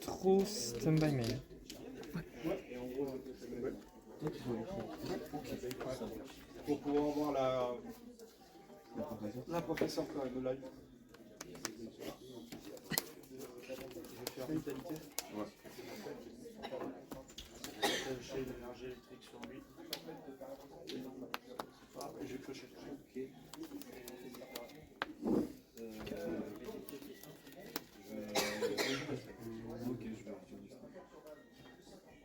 Trop stand-by mail. Pour pouvoir voir la professeure quand même live. Je vais faire vitalité. Ouais. J'ai l'énergie électrique sur lui. Et je vais clocher.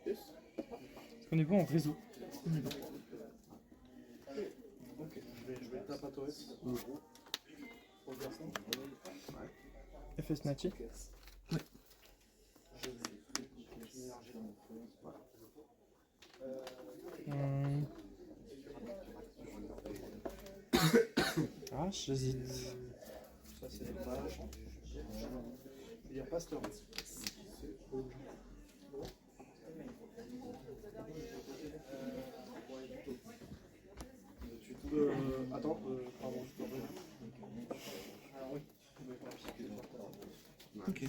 Est-ce qu'on est bon en réseau? On est bon. Ok, je vais tapatorer. Pour le garçon. FS Snatchy. Oui. Ah, j'hésite. Ça c'est des pages. Je vais dire pasteur. Attends, pardon, je peux revenir. Oui. Ok.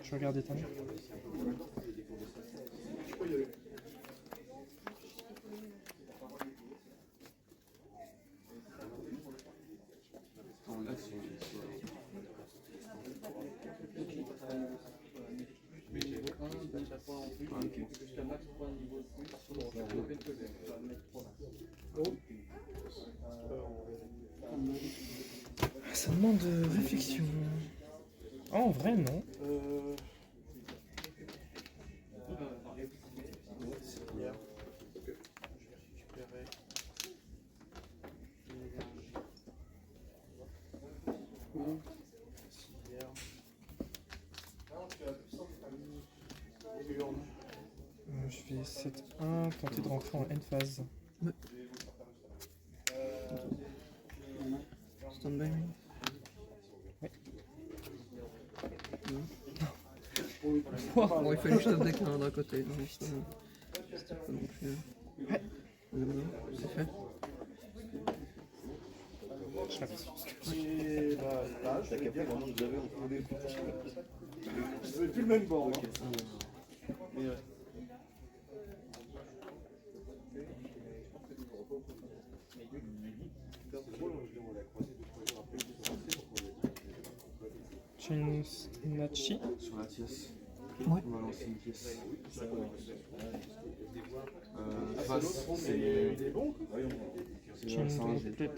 Je regarde ta main. Je peux y aller. Ça demande réflexion. Ah, en vrai, non. Hier, je vais récupérer Je fais 7-1, tenter de rentrer en end phase. Ouais. Stand by me. Ouais. Bon, il fallait juste un deck d'un côté. Donc, c'était pas non plus. Ouais. C'est fait. Je répète. et là, je vais dire je veux plus le même bord. Mais Chain Snatchy. Sur la pièce. Ouais. On va lancer une pièce. face, c'est il est bon. Chain singe. Droplet.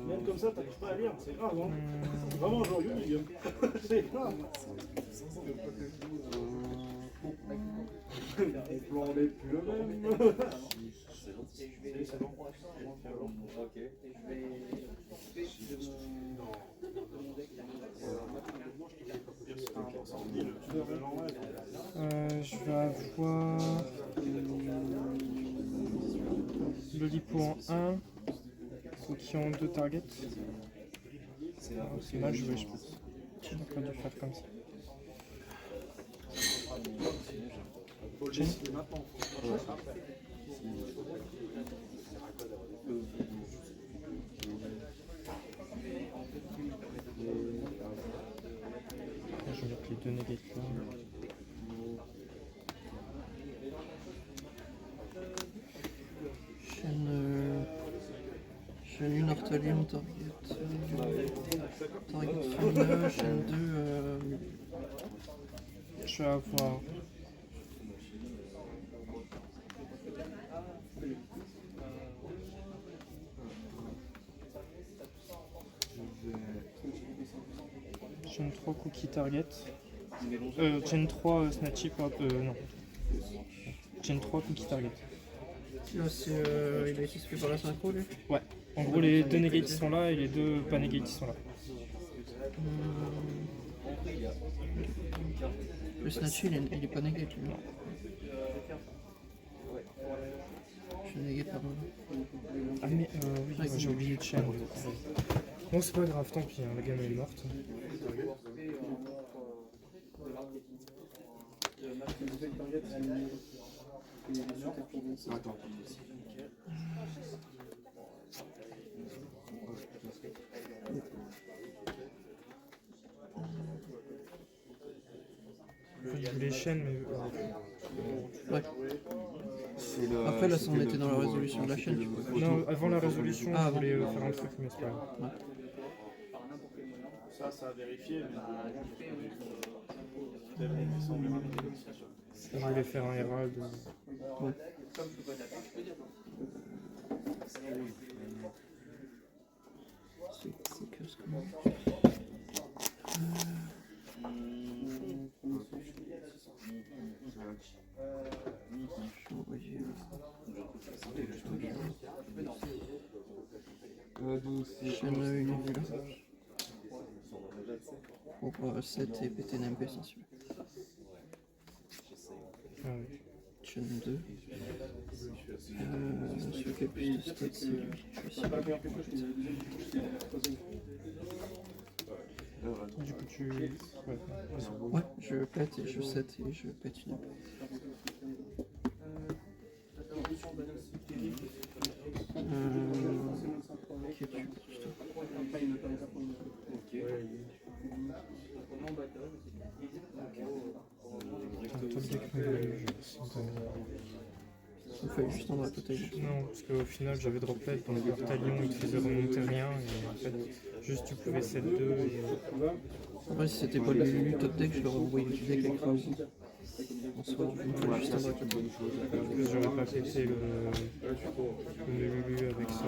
Même comme ça, t'arrives pas à lire, c'est grave, hein. C'est vraiment joyeux, Guillaume. C'est grave. Le plan n'est plus le même. C'est bon. Ok. Je vais avoir le lipo en 1, ceux qui ont 2 targets. C'est mal joué, je pense. J'aurais pas dû faire comme ça. Je vais mettre les 2 négatifs là. Chaîne 1 Artalium, target. Target Fina, chaîne 2. Je vais avoir chaîne 3 cookie target. Chaîne 3 snatchy, non. Chaîne 3 cookie target. Là, c'est, il a été fait par la synchro, lui. Ouais. En gros, les 2 négatifs sont là et les 2 pas négatifs sont là. Le snatchy, il est pas négatif, lui. suis négué par moi. Ah mais oui, Ouais, j'ai oublié de chaîne. Bon c'est pas grave, tant pis, hein, la gamme elle est morte. Attends. Je voulais chaîne mais... Ouais. Après là, ça en était dans la résolution de la chaîne, tu peux. Non, avant la résolution, Ah, je avant. voulais faire un truc mais c'est pas grave. Ouais. Ça a vérifié, mais Je voulais faire un Herald. Ouais. C'est que ce qu'on a. Donc c'est Chaîne univulaire. Pour 7 et PTNMP sensible. Ah oui. Chaîne 2. Celui qui a plus de stats, c'est lui. Je vais Du coup tu... Ouais. Ouais, je pète et je set et je pète une. Qui es-tu Toi le deck me valait le jeu, Il fallait juste en côté. Non, parce qu'au final j'avais droplet dans le portalion, il te faisait remonter rien et en fait juste tu pouvais set 2 et... Après, si c'était pas le Lulu top deck, je l'aurais envoyé du deck avec Raoult. En soi, il fallait juste en côté. En plus j'aurais pas pété le Lulu avec ça,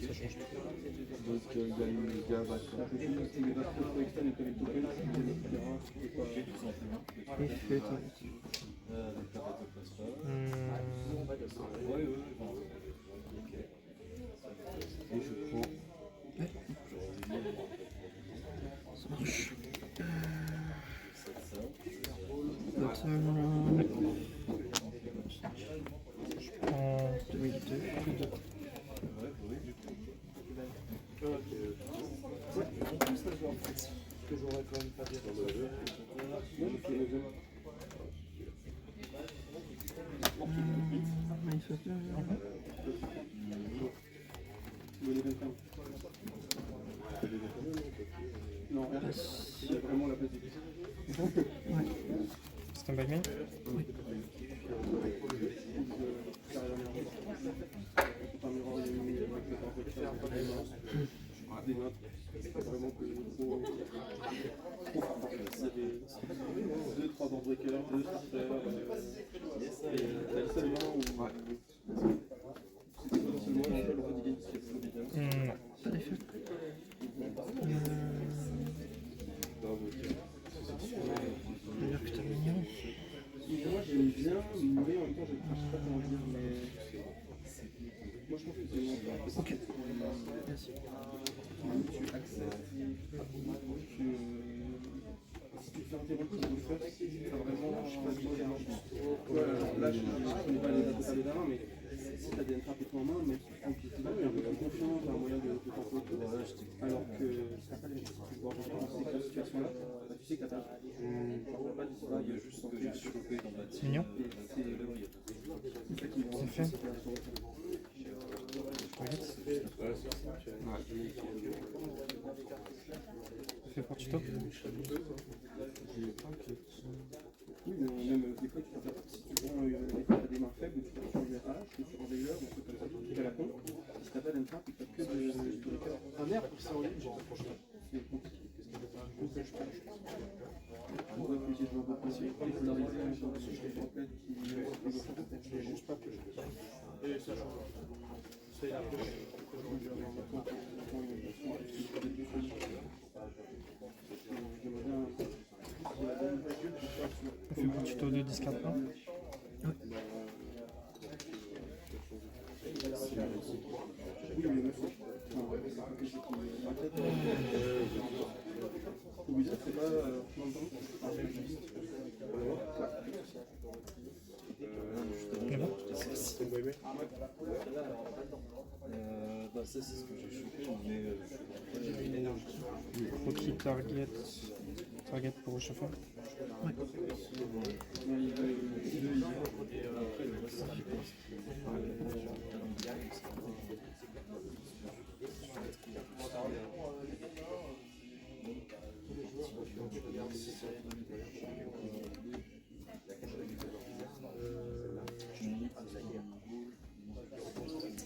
ça change tout. donc il y a une gamme Et fait ta et je prends ça marche. Bottom. Je prends 2002. que j'aurais quand même pas dire. Non, il y a vraiment la place des c'est un by main. Oui. des notes. Vraiment que c'est 2-3 board breakers, 2 starters. Et t'as le seul moment où c'était potentiellement un peu le Rodigan qui est plus bien. Pas d'effet. C'est-à-dire que t'as mignon. Moi j'aime bien, mais en même temps je sais pas comment dire, mais moi je pense que c'est bon. Ok. Merci. Tu acceptes, si tu fais interrompre le fait, t'as vraiment, je sais pas si là je connais pas les darins, mais si t'as des trappes en main, mais tu prends le pied là, et un peu plus confiant, t'as un moyen de t'en autour, alors que si t'as pas les pouvoirs dans cette situation-là, tu sais que t'as pas il y a juste ce que j'ai chopé dans ma C'est mignon. C'est fait. C'est fait pour tu top. Oui, mais même des fois, tu peux faire, si tu prends des fois, t'as des mains faibles, tu peux sur le RH, ou sur un veilleur, ou comme ça, tu fais la con. Si t'as pas d'entrap, tu fais que de cœur. Un air pour ça en ligne, j'ai rapproché. C'est compliqué. On va essayer de voir beaucoup aussi. Polariser, sur les templates qui ne juste pas que je. Et ça change. C'est la prochaine. On fait pour tuto de 10 4 1. Bah ça c'est ce que j'ai chopé, mais Croquis target pour rechauffer.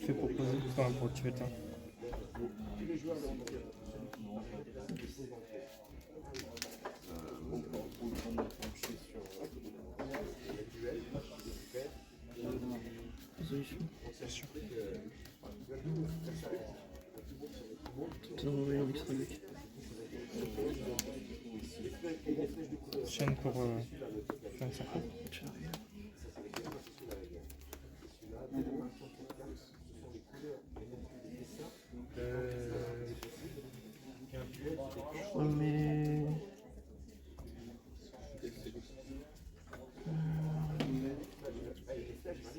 Fait pour poser, enfin pour tirer le temps. Résolution. Bien sûr. Tu dois envoyer un extra deck. Chaîne pour faire une circle. Ouais, mais...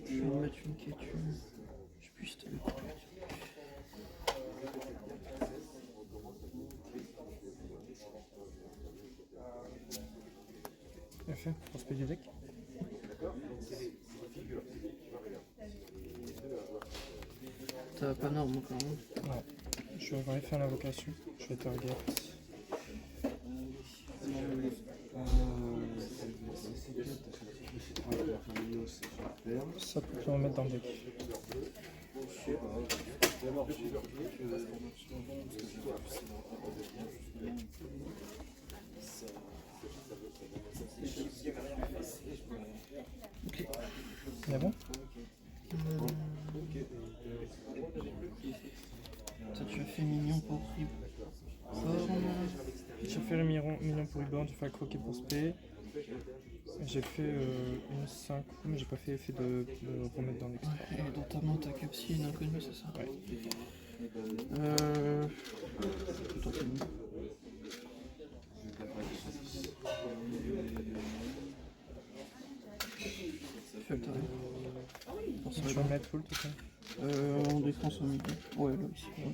Je vais mettre une quête. Je sais plus si t'avais coupé. Fait pour spé du deck. T'as pas norme encore, hein. Non. Je vais faire l'invocation. Je vais target. Ça peut te remettre dans le deck. Il est bon? Toi, tu as fait mignon pour Reborn. J'ai fait le mignon pour Reborn, j'ai fait le croquet pour spé. J'ai fait une 5, mais j'ai pas fait effet de remettre dans l'extra. Ouais, et dans ta main, t'as Capsi et une inconnue, c'est ça? Ouais. Tant pis. Fais le tarif. Tu vas mettre full tout ça? En défense au milieu. Ouais, là, ici. Ouais,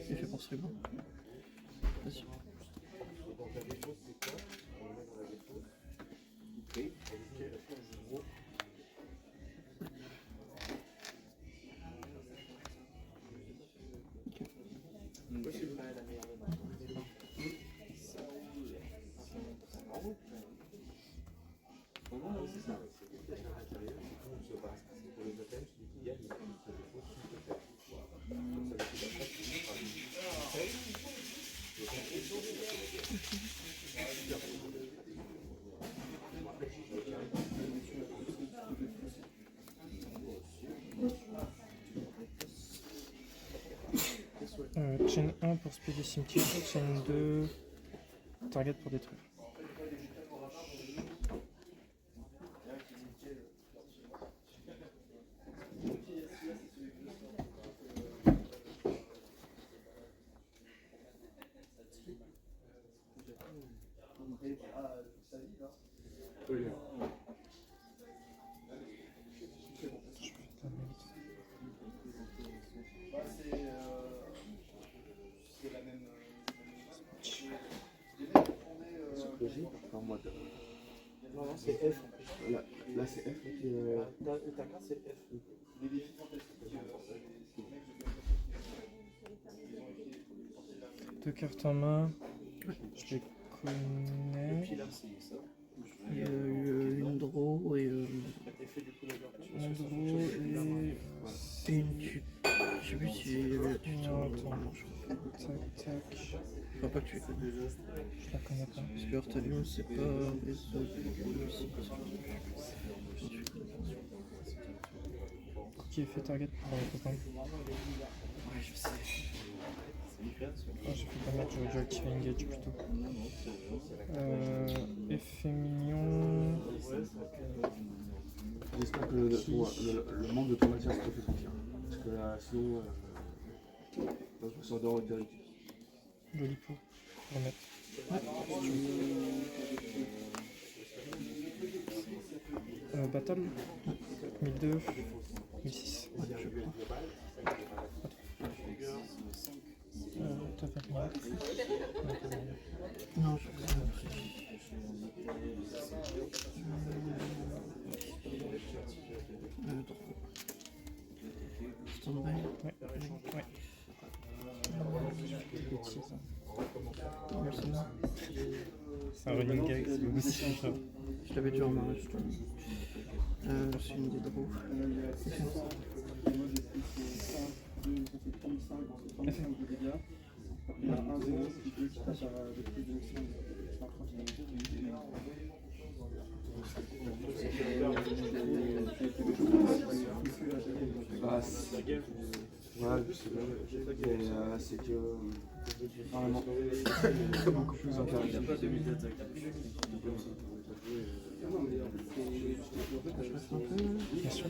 c'est fait pour ce bon. Vas-y. Chaîne 1 pour speed des cimetières, chaîne 2 target pour détruire. En mode. Non, non, c'est F en plus. Là c'est F qui Ta carte, c'est F. Les défis fantastiques. Deux cartes en main, je les connais. puis là c'est ça. Il y a eu une draw et Un draw et une tue. Je sais plus si il y avait la tue. Non, Non, attends. je crois Tac, tac. Je crois pas que tu es connu. Je la connais pas. Parce que Artalion, c'est pas les autres. Qui est fait target pour les copains? Ouais, je sais. Ah, j'ai fait pas mettre, j'aurais dû activer Engage plutôt. Effet mignon. J'espère que le manque de traumatisme se fait sentir. Parce que là, sinon, je me sens dehors direct. Joli pot. Remettre. Battle 1002, 1005. Non, je sais pas. Stand-by. Ouais. Ouais. Bêtise, hein. Ouais, c'est bon. C'est un running gag, c'est pas possible. Ça. Je l'avais déjà en main, justement. C'est une des draws. Il y a 1-0 qui passe de plus de 130 Voilà, c'est que vraiment beaucoup plus intéressant. Bien sûr.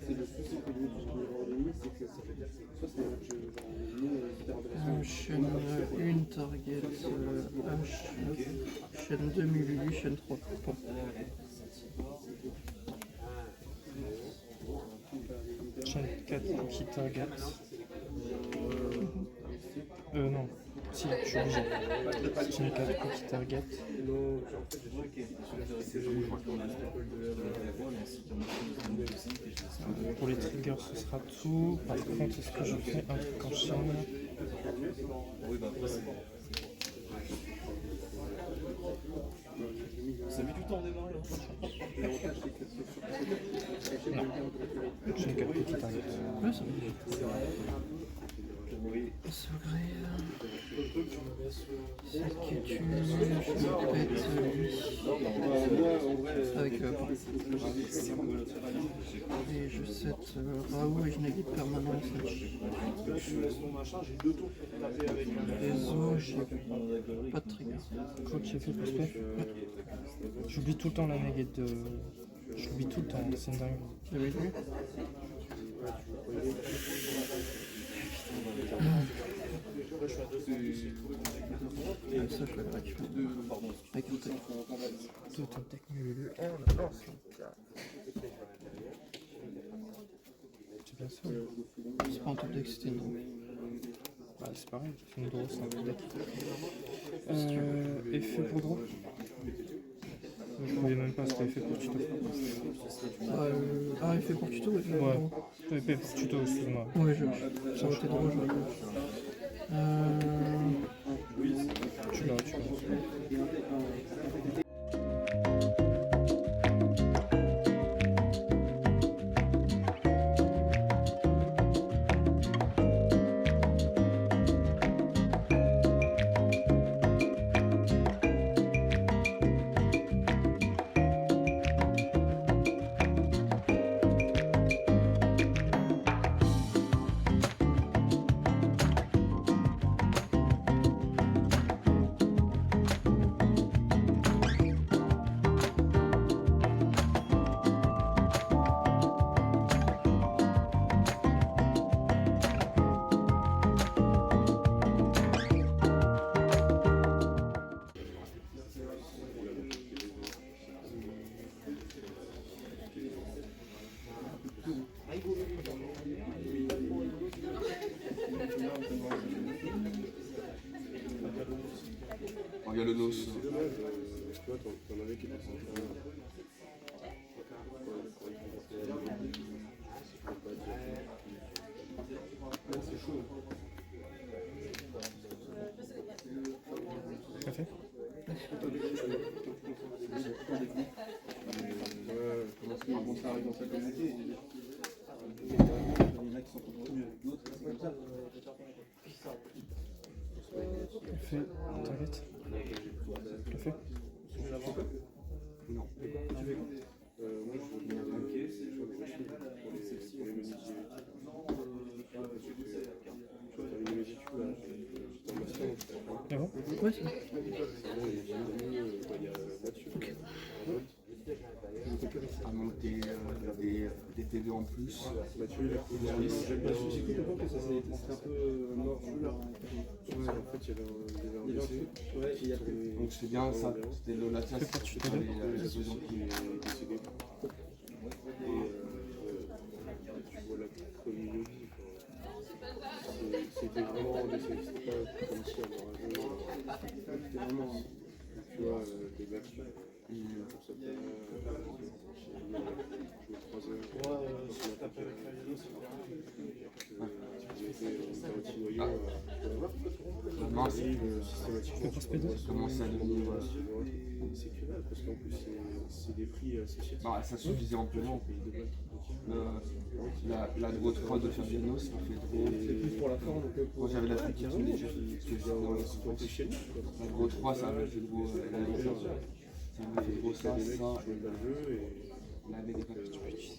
c'est le souci que nous avons, c'est que ça fait soit c'est un match long, Chaîne 1, target H, chaîne 2, Mululu, chaîne 3. Bon. Chaîne 4 cookie target. Non. Si, je suis obligé. Chaîne 4 cookie target. Pour les triggers, ce sera tout. Par contre, est-ce que je fais un truc en chaîne? Oui, bah après, ça met du temps à démarrer. Chaîne 4 cookie target. Ouais, ça va. C'est que tu pètes avec et je set Raoult et je néguite permanent réseau, j'ai pas de trigger. Quoi que j'ai fait pour spé? J'oublie tout le temps la négate de. Je l'oublie tout le temps, c'est une dingue. Vous avez vu? Ça je l'avais récupéré. Avec un tech. Tout un deck nul. C'est bien ça. C'est pas un top deck, c'était une draw. Bah, c'est pareil, c'est une draw, c'est un top deck. Effet pour draw. Je voulais même pas, c'était effet pour tuto. Effet pour tuto, ouais. Ouais, effet pour tuto, excuse-moi. Ouais, ça aurait été drôle, je l'aurais Tu l'as. Regarde le dos. Tu vois, t'en avais qui étaient c'est chaud. Café? Comment ça arrive dans sa communauté? Il y en a qui sont mieux avec d'autres, c'est comme ça. Café, target. Café? Non. Moi, je veux bien manquer, c'est pour les musiques. Ah bon? Ouais, c'est bon. À monter des TV en plus. Mathieu, j'aime bien ce cycle, je pense que ça s'est un peu mort. En fait, il y avait un décès. Donc c'est bien ça, c'était le latin, c'était les gens qui décidaient. mais c'était pas comme si avoir un jeu. C'était vraiment, tu vois, des gars qui pour ça que jouer 3 heures. Non, c'est systématiquement comment ça devient. c'est que dalle parce qu'en plus c'est des prix assez chers. Bah, ça suffisait amplement. La Draw 3 de Fabiano, ça fait Draw. C'est plus pour la forme. Moi j'avais la petite qui déjà la Draw 3, ça avait fait Draw. Ça avait fait Draw ça, la avait des papiers.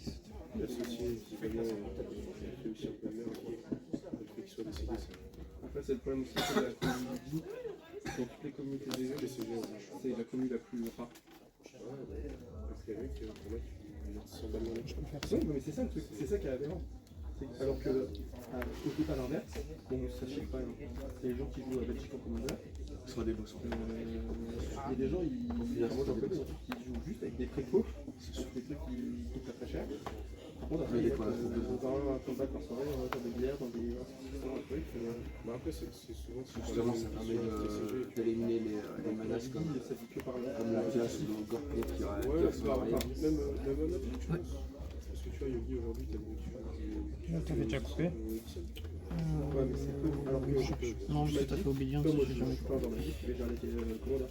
L'associé qui fait aussi un peu la merde, le fait qu'il soit décédé. Après, c'est le problème aussi de la communauté. Dans toutes les communautés des jeux, c'est la commune la plus rare. Parce qu'avec, pour moi, tu 100 balles dans les jeux. Oui, mais c'est ça le truc, c'est ça qui est aberrant. Alors que, au tout à l'inverse, bon, sachez quand même, c'est les gens qui jouent à Belgique en commandeur. Soit des bossons. Il y a des gens, moi j'en connais, qui jouent juste avec des précaux, des trucs qui coûtent pas très cher. Par contre, après, dans un combat par soirée, on va faire des bières, dans des trucs. Mais après, c'est souvent. Justement, ça permet d'éliminer les menaces comme ça dit que par là. comme la classe ou le Gorknet qui a son arrière. Même je pense. Parce que tu vois, Yogi aujourd'hui, t'as vu. T'avais déjà coupé. Ouais, mais c'est peu. Alors que Non, j'ai tout à fait obédience, moi, j'ai je jamais suis pas dans la vie, mais j'ai arrêté commandeur.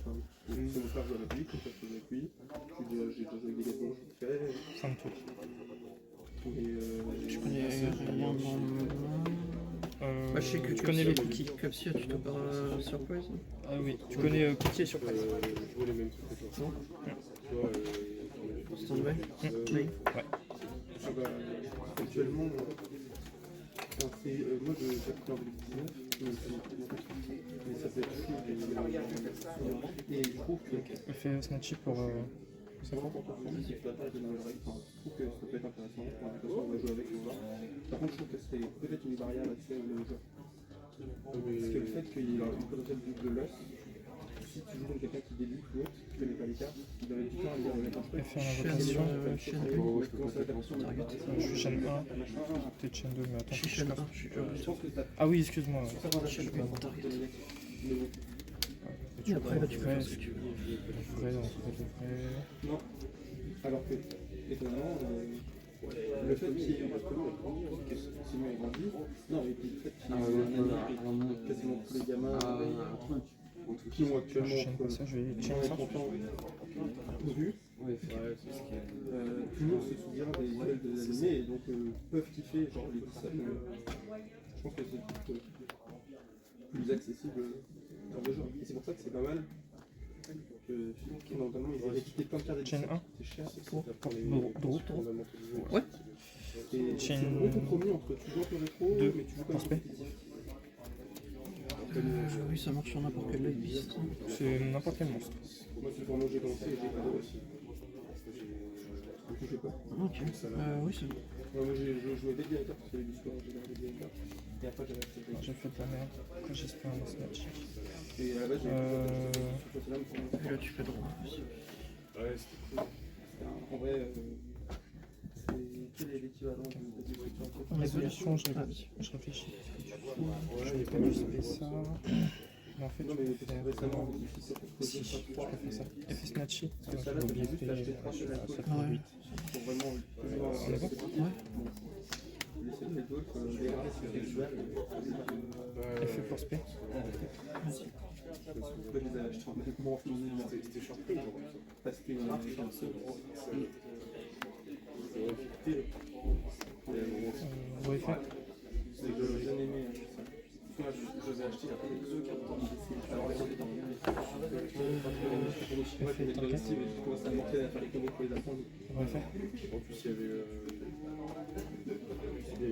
C'est mon frère de la République, comme ça je faisais avec lui. J'ai joué avec des gâteaux vite fait. 5 tours. Je connais rien dans le. Bah, je sais que tu connais les cookies. Capsia, tu te parles Surprise. Ah oui, tu connais Cookie et Surprise. Je vois les mêmes trucs que toi. Tu vois, Standby. Oui. Ouais. ah bah, actuellement, moi j'ai pris en 2019, mais ça peut être chaud. Et je trouve que Elle fait Snatchy pour. c'est vraiment pour toi. Si tu attaques de nouvelles règles, je trouve que ça peut être intéressant. On va jouer avec, on va. Par contre, je trouve que c'est peut-être une barrière accès au jeu. Parce que le fait qu'il y a une potentielle double de l'os, si tu joues contre quelqu'un qui débute ou autre, qui connaît pas les cartes, il doit être du temps à lire le mec en Elle fait truc. invocation. Chaîne Je suis chaîne 1, peut-être chaîne 2, mais attends. Je suis chaîne 1, je suis déjà Je pense que t'as Ah oui, excuse-moi. chaîne 1 pour target. Tu Et après, là, tu peux faire ce que tu veux. Non. Alors que, étonnamment, le fait qu'il y ait c'est mieux grandi. Non, et puis le fait qu'il y ait quasiment tous les gamins qui ont actuellement ça, je vais check 20 et ça. 30 ans vus. Tout le monde se souvient des nouvelles de l'animé et donc peuvent kiffer genre les dessins. Je pense que c'est plus accessible dans le jeu. Et c'est pour ça que c'est pas mal. Notamment, ils avaient quitté plein de cartes d'édition. Chaîne 1. C'est cher, Pour fondamentaux du jeu. Ouais. Et c'est Chaîne un bon compromis entre tu joues un peu rétro, 2, mais tu joues quand même prospect. compétitif. Oui, ça marche sur n'importe quelle live beast. C'est n'importe quel monstre. Moi, c'est pour moi j'ai commencé et j'ai pas aussi. Je sais pas. Ok. Oui, c'est bon. Moi j'ai joué dès directeur parce qu'il y avait du sport, j'ai gardé directeur. Et après j'avais acheté le J'ai fait de la merde. Pourquoi j'espère un Snatch? Et à la base j'ai Et là, tu fais droit aussi. Ouais, c'était cool. En vrai, quel est l'équivalent de destruction? En résolution, je réfléchis. Je n'ai pas dû faire ça. Mais en fait, Non, je mais peux faire. récemment, Si, je peux faire ça. Effet Snatchy. parce que ça là, j'ai juste acheté 3 chez la Ça fait Ouais. 8. pour vraiment C'est bon? laisser les autres, les restes, c'est visuel. Effet prospect. Je les ai achetés en même temps. C'était surpris, parce qu'il y en a un seul. Vous effet. C'est que j'ai bien aimé ça. Je les ai achetés après 2 cartes. Alors, les autres, pour les Chinois qui étaient agressifs et qui commençaient à monter à faire les combos pour les apprendre. Vous effet. En plus, il y avait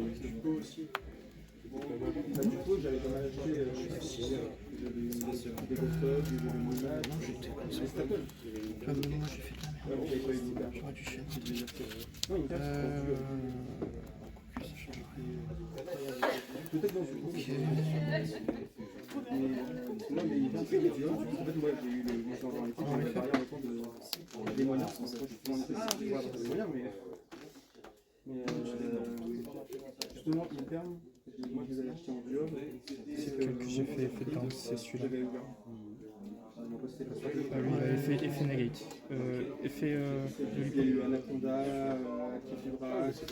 eu Dupo aussi. Dupo, j'avais pas mal acheté. J'avais eu des Ghost, j'avais eu Moonlight, j'avais Staple. Ah, mais moi, j'ai fait de la merde. Ouais, j'avais pas eu d'Hyper. J'aurais dû chaîne. Non, Hyper, Ça change peut-être dans une Ok. non, mais Hyper, c'est bien. En fait, moi, j'ai eu le. Moi, j'ai encore été dans la barrière de des moyens. Parce que justement, c'est pas des moyens, mais. Justement, Hyper, Moi, je les avais achetés en duo. C'est lequel que j'ai fait effet de danse, c'est celui-là. J'avais ouvert. Mon pote, c'était pas ça. Lui, il a effet negate. Effet de Il y a lipo. eu Anaconda, Kefibra, c'est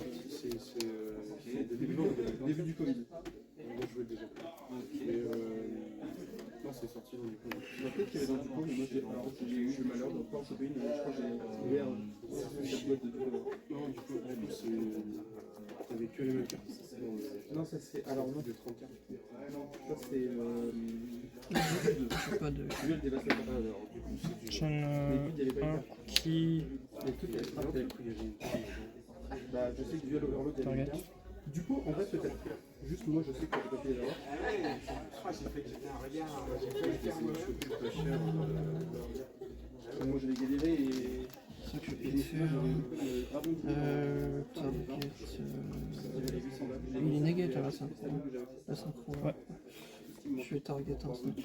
le début du Covid. Moi, je jouais déjà. Mais non, c'est sorti dans du coup. Peut-être qu'il y avait dans du coup, mais moi j'ai eu le malheur de ne pas en choper une. Je crois que j'ai ouvert cette boîte de Duco. Non, du coup, t'avais que les mêmes cartes. Non, ça c'est. Alors, non, de 30 cartes. ça c'est. Je sais pas de. Duel Dévastateur. Alors, du coup, c'est du. Chaîne Mais il y avait pas une 1 carte. qui. Les trucs, elles frappent. Il y avait une. Bah, je sais que Duel Overload, il y avait une Target. carte. Du coup, en vrai, peut-être. Juste moi, je sais que j'ai pas pu les avoir. Pas cher. Moi, je l'ai galéré et. Ça que je Et vais faire. Dragon Target. Il est negate à la synchro. La synchro. Ouais. Je vais target un snap.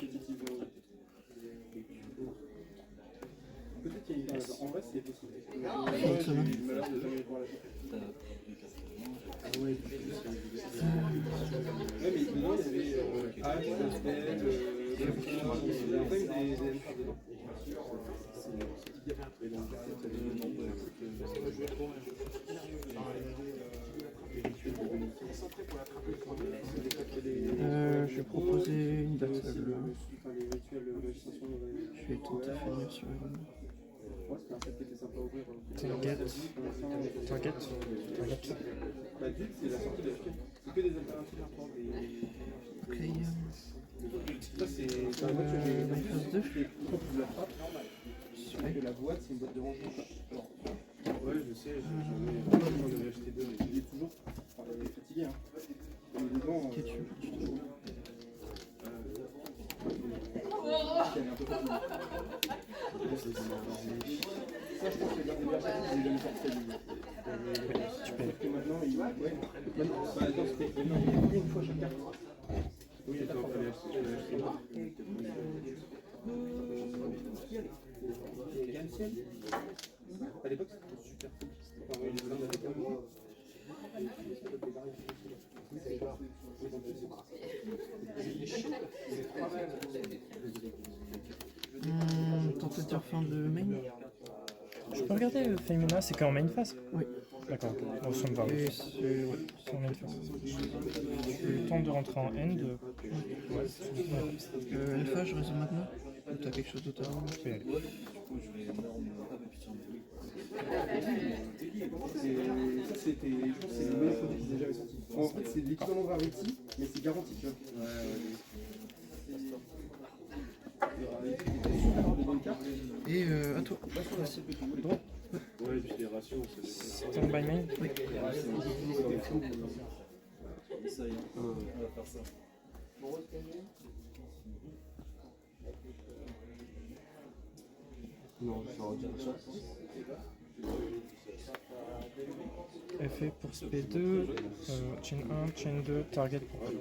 Peut-être qu'il y a une. En vrai, c'est possible. Une semaine. J'ai eu le malheur de jamais pouvoir la choper. Ah ouais, mais dedans, il y avait H, Spell, il y avait quand même des LFA dedans. Je vais proposer une date. Les rituels magiciens. Je vais tenter de finir sur une. Ouais, c'était un set qui était sympa à ouvrir. Target. Target. Target. Bah, Duke, c'est la sortie de la FK. C'est que des alternatives à prendre. Ok. Ça, c'est un vote que j'ai. My phase 2. Quand tu la frappes, c'est que la boîte, c'est une boîte de rangement. Ouais, je sais, j'en avais acheté deux, mais Il est toujours. Enfin, il est fatigué, hein. Mais dedans. Ok, tu veux. Elle est un peu fatiguée. Ça, je pense que c'est l'un des meilleurs chapitres que j'ai jamais sorti à lui. Sauf que maintenant, il. Ouais. Maintenant, bah, attends, c'était. Non, il y a une fois chaque carte. oui, attends, j'avais acheté Ganciel. À l'époque, c'était super cool. Enfin, oui, les gens avec un Tenter de dire fin de main. Je peux regarder le Femina, c'est qu'en main phase. Oui. D'accord, ok. Bon, ça me va. Et c'est. Ouais. C'est en main phase. Je tente de rentrer en end. Ouais, Alpha, je résume maintenant. Ou t'as quelque chose d'autre à dire? je peux y aller. Ça, c'était. Je pense que c'est le meilleur produit qu'ils aient jamais sorti. En fait, c'est l'équivalent Rarity, mais c'est garanti, tu vois. Et à toi. Ouais, et puis les rations, C'est en by main. Oui. Ça y est, on va faire ça. non, je vais redire ça. Effet pour SP2, chain 1, chain 2, target pour pop.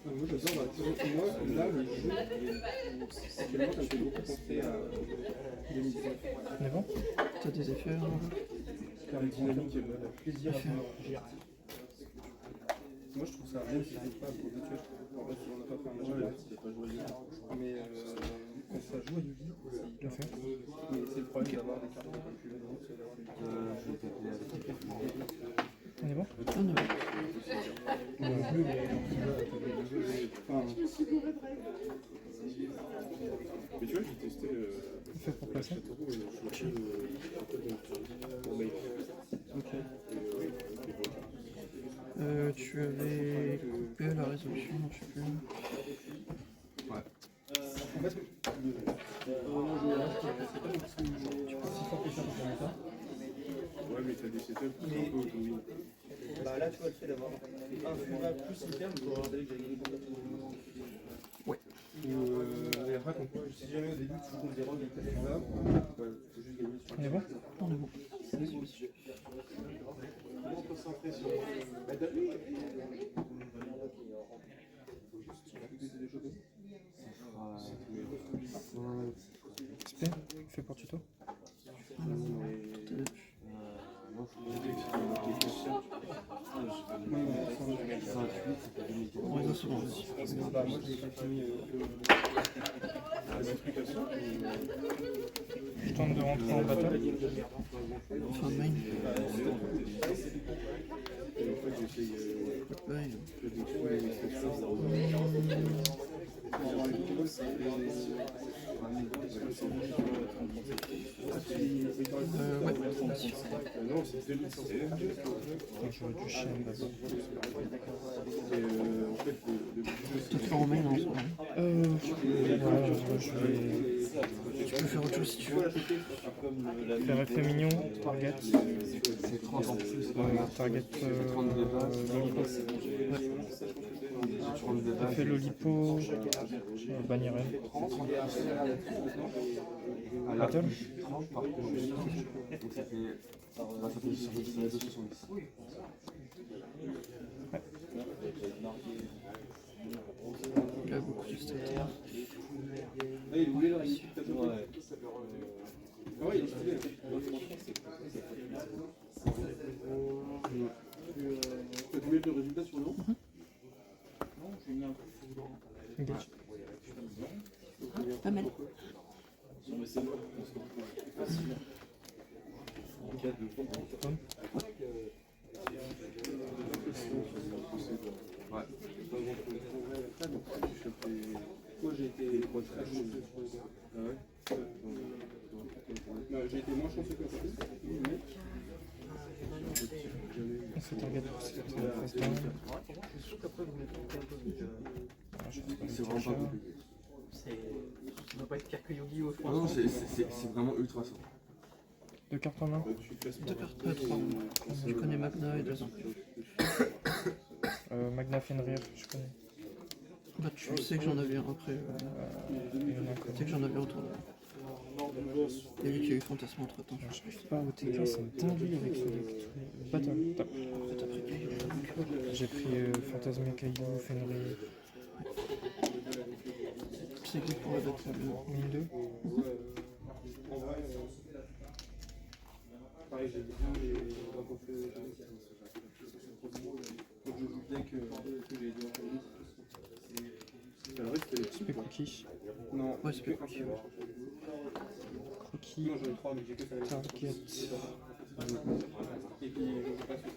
Moi, j'adore. Moi, là, le jeu, actuellement, ça me fait beaucoup penser à 2019. On est bon? T'as des effets La dynamique, le plaisir à faire. Moi, je trouve ça, même si c'est pas pour des tueurs, en fait, on n'a pas fait un match, c'était pas joyeux. Mais quand ça joue à Yugi, Bien fait. mais c'est le problème d'avoir des cartes un peu plus longues, c'est d'avoir des cartes. Je vais taper avec On est bon? On est bon. Enfin, mais tu vois, j'ai testé Effet pour placer. Châteauroux, je suis pour Make. Ok. Tu avais coupé la résolution, non, je sais plus. en fait, vraiment jouer là, c'est pas non plus. Tu peux aussi faire quelque chose dans ça. Ouais, mais t'as des setups qui sont un peu auto-win. Bah là, tu vois, le fait d'avoir un Fuga plus hyper, il faut regarder que j'ai gagné contre Ouais. Et après, si jamais au début tu comptes des rôles et que tu là, faut juste gagner sur On est bon? On est bon. SP, fait pour tuto. T'as- Non, je me disais que c'était marqué souvent aussi. Bah, moi, j'ai fini des trucs comme ça. Je tente de rentrer en battle. Enfin, main. Et en fait, j'essaye Ouais. de trouver les Ouais, vas-y. non, c'est Attends, je veux du chien d'abord. en fait, le Toi, tu vas en main en ce moment. Ouais, je vais Tu peux faire autre chose si tu veux. faire effet mignon, target. C'est 30 en plus. Target Lolipo. Tu prends des vagues. Effet Lolipo, bannir elle. À la Battle. 30 par contre. Donc ça fait 2,70. Il a beaucoup de stats. Ah, il voulait leur équipe. Ouais. Ah ouais, il est stylé. T'as combien de résultats sur le nom? Engage. Pas mal. Sur mes cellules, on se retrouve facilement. En cas de Tom. Ouais. Moi j'ai été très chanceux. Ah ouais? J'ai été moins chanceux que ça. On fait target pour cette phase down. C'est vraiment pas compliqué. Ça doit pas être pire que Yu-Gi-Oh! Je Ah non, c'est vraiment ultra simple. 2 cartes en main. 2 cartes, 3. Je connais Magna et 2 ans. Magna Fenrir, je connais. Bah, tu sais que j'en avais un après. Tu sais que j'en avais un autour de moi. Il y a lui qui a eu Fantasma entre temps. Je sais pas, au TK, c'est une dinguerie avec ce deck. Battle, top. Après, t'as pris Caillou. J'ai pris Fantasme, Caillou, Fenrir, C'est good pour la battle. mine 2. Pareil, j'ai bien les rencontrés. Quand je joue deck que j'ai dit en famille, c'est le reste, Spé Cookie. non, Ouais, c'est que pas un seul. Cookie, Non, j'en ai 3, mais j'ai que ça. target. Et puis, je sais pas ce que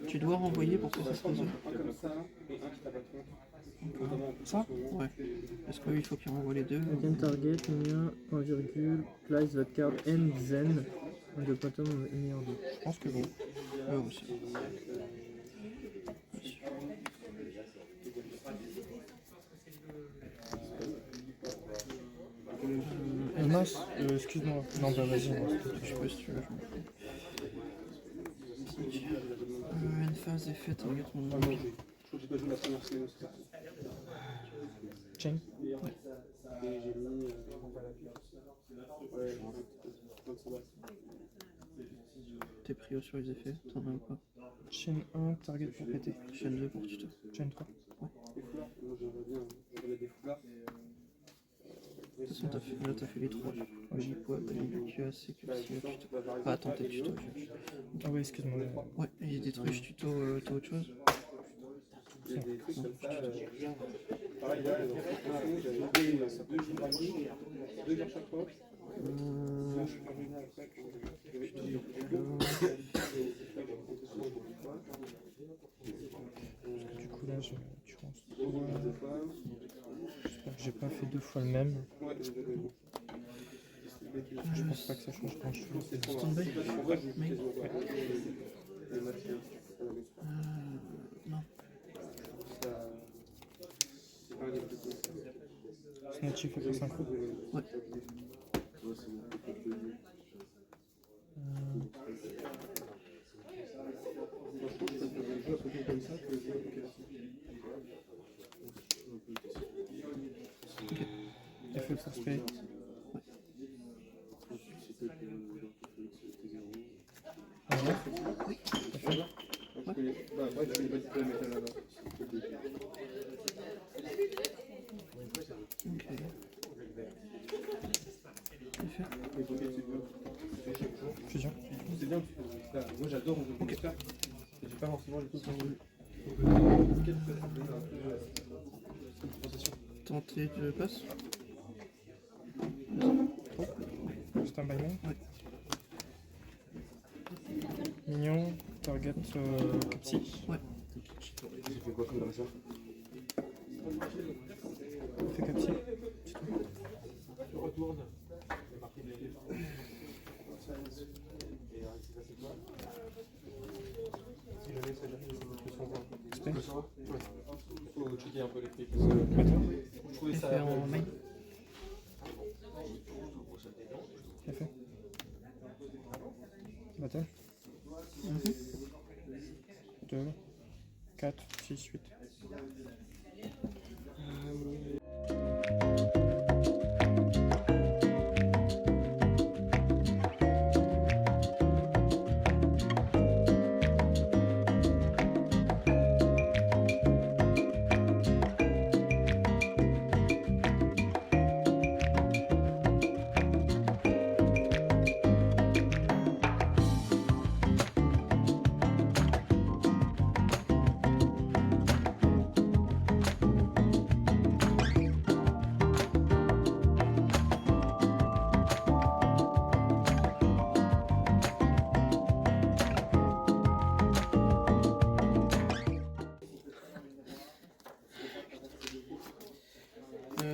c'est. Tu dois renvoyer pour que ça se résolve. Un comme ça et un qui tape à 30. Notamment Ça Ouais. Parce que lui, il faut qu'il renvoie les deux. Again target, mien, 1, place that card and then the bottom of any order. Je pense que bon. Ouais, aussi. Mince, excuse-moi. Non, bah vas-y. Je sais pas si tu veux. End phase effet, target mon Ah non, je crois que j'ai pas joué la première semaine aussi. Chain. Et j'ai mis. Ouais, donc ça va. T'es pris sur les effets, t'en as ou pas? Chain 1, target pour péter. Chaîne 2 pour tuto. Chain 3. Des foulards, moi j'aimerais bien. J'aurais des foulards. De toute façon, là t'as fait les 3. Jipo, QA, CQC, tuto. Pas attends, t'es tuto. Ah ouais, excuse-moi. Ouais, et il y a des trucs tuto, t'as autre chose? Il y a des trucs comme ça. Pareil, là, dans cette façon, j'avais deux gymnasies, 2 cartes chaque fois. Du coup là, tu penses. J'espère que j'ai pas fait 2 fois le même. Je pense pas que ça change grand chose. Stand-by? Mais... non. Snatchy fait pas synchro. Ouais. Effet pour spé. Oui. Effet. Ok. Effet. Fusion. C'est bien, moi j'adore jouer des cartes. J'ai pas forcément les trucs. Tenter de passe. Stand by main. Ouais. Mignon, target Capsi. Ouais. J'ai fait quoi comme dresseur? Fais Capsi. Faut checker un peu les prix. Attends, Je trouvais ça Effet en main. j'ai fait. Battle. 2, 4, 6, 8.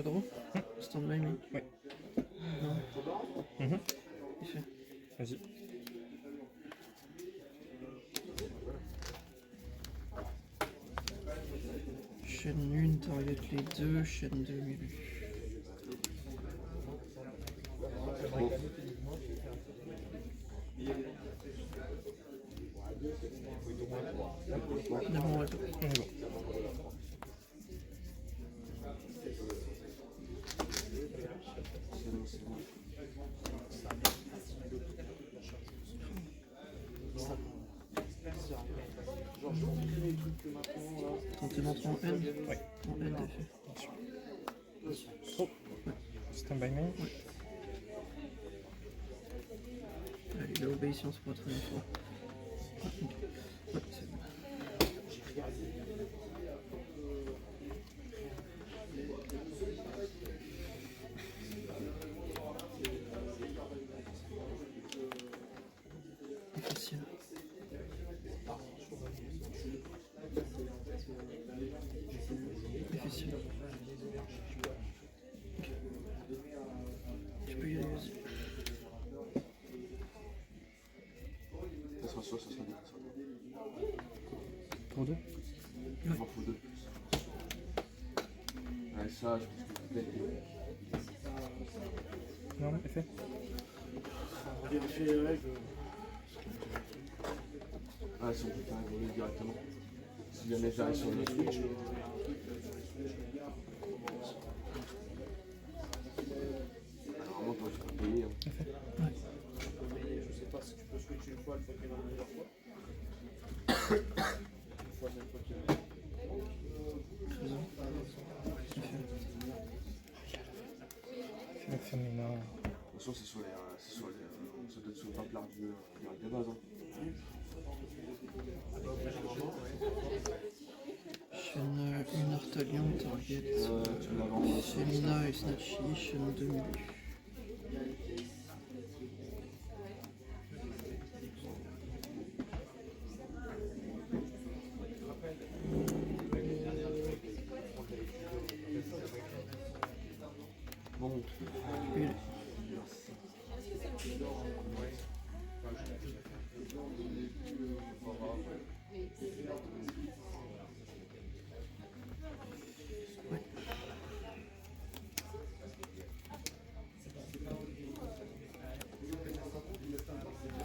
Draw. Stand by main. Ouais. Non. Mhm. Effet. Vas-y. Chaîne 1, target les deux, chaîne 2, milieu. D'abord, ouais. On est bon. C'est bon. Tenter d'entrer en N. Ouais. En N d'effet. Oh. Stand by main. Allez, l'obéissance pour être une fois. Ah, ok. Ouais, c'est bon. Difficile. Difficile. Ok. Tu peux y aller, vas-y. Ça sera sûr, ça sera bien. Tour 2. Il m'en faut deux de plus. Ouais, ça, je pense que peut-être. Non, effet. Ah, si on peut faire évoluer directement. Si jamais j'arrive sur le switch. Normalement, toi, tu peux payer. Hein. Je sais pas si tu peux switcher une fois, une fois qu'il y en a plusieurs fois. Une fois, même fois qu'il y en a. Fais Mina. De toute façon, c'est sur les. Ça doit être sur le temple ardu de base. Hein. Chaîne 1 Artalion, target Tu l'avances. Femina et Snatchy, chaîne 2 milieu. Bon. Tu peux y aller.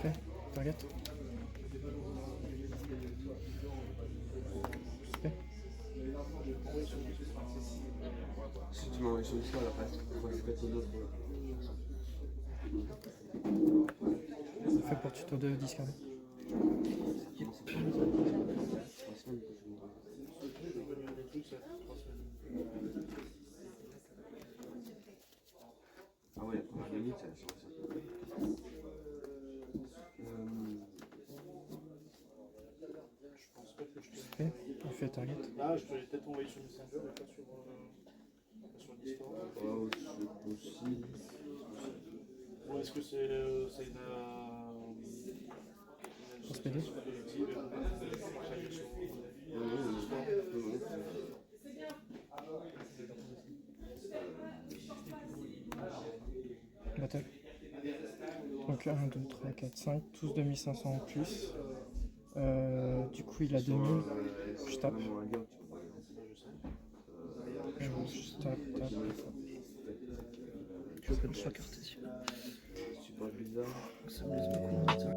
Fait. Target. Fait. Si tu m'envoies sur l'histoire, après, il faut que tu d'autres. Fait pour tuto de 10 carrés. Ah ouais, la première limite, c'est sur ça. Fait. Il fait target. Ah, je peux peut-être t'envoyer sur Messenger et pas sur Discord. Oh, c'est possible. Ou est-ce que c'est une Pour se péder. collective et on peut partager sur Discord. Battle. Donc 1, 2, 3, 4, 5, tous 2500 en plus. Du coup, il a 2000. Je tape. Je tape. Je veux que ce soit cartésien. Super bizarre. Ça me laisse beaucoup de temps.